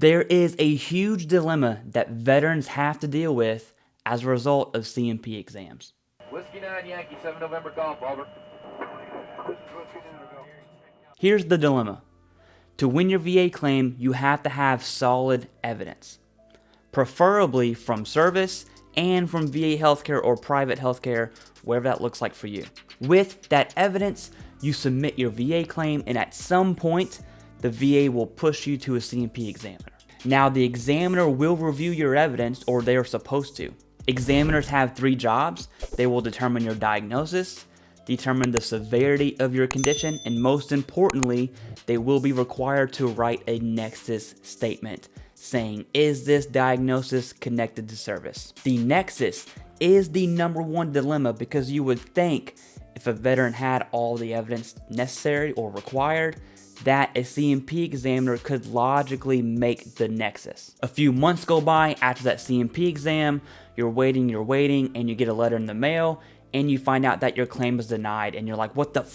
There is a huge dilemma that veterans have to deal with as a result of CMP exams. Whiskey 9 Yankee 7 November Golf, over. Here's the dilemma. To win your VA claim, you have to have solid evidence, preferably from service and from VA healthcare or private healthcare, wherever that looks like for you. With that evidence, you submit your VA claim, and at some point, the VA will push you to a CMP examiner. Now, the examiner will review your evidence, or they are supposed to. Examiners have 3 jobs. They will determine your diagnosis, determine the severity of your condition, and most importantly, they will be required to write a Nexus statement saying, is this diagnosis connected to service? The Nexus is the #1 dilemma, because you would think if a veteran had all the evidence necessary or required, that a CMP examiner could logically make the Nexus. A few months go by after that CMP exam, you're waiting, and you get a letter in the mail, and you find out that your claim is denied, and you're like, what the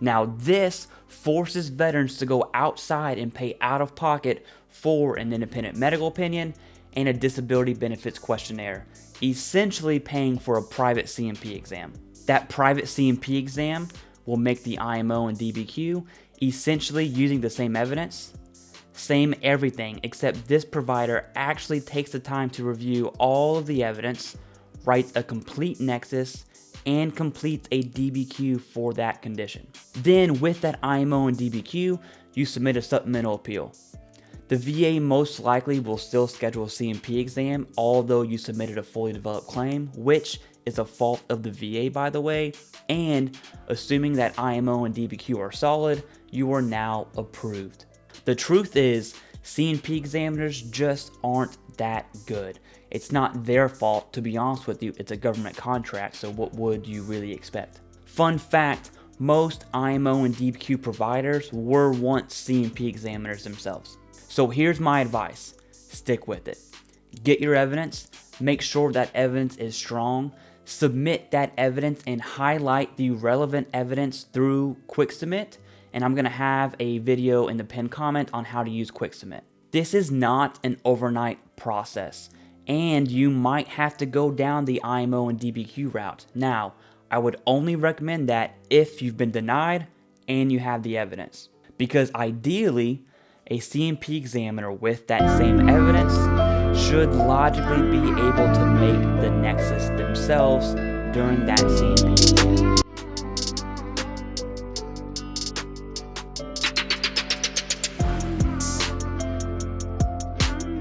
Now this forces veterans to go outside and pay out of pocket for an independent medical opinion and a disability benefits questionnaire, essentially paying for a private CMP exam. That private CMP exam will make the IMO and DBQ, essentially using the same evidence, same everything, except this provider actually takes the time to review all of the evidence, writes a complete Nexus, and completes a DBQ for that condition. Then with that IMO and DBQ, you submit a supplemental appeal. The VA most likely will still schedule a CMP exam, although you submitted a fully developed claim, which is a fault of the VA, by the way, and assuming that IMO and DBQ are solid, you are now approved. The truth is, CMP examiners just aren't that good. It's not their fault, to be honest with you. It's a government contract, so what would you really expect? Fun fact, most IMO and DBQ providers were once CMP examiners themselves. So here's my advice. Stick with it. Get your evidence. Make sure that evidence is strong. Submit that evidence and highlight the relevant evidence through Quick Submit. And I'm going to have a video in the pinned comment on how to use Quick Submit. This is not an overnight process, and you might have to go down the IMO and DBQ route. Now, I would only recommend that if you've been denied and you have the evidence, because ideally, a CMP examiner with that same evidence should logically be able to make the Nexus themselves during that CMP exam.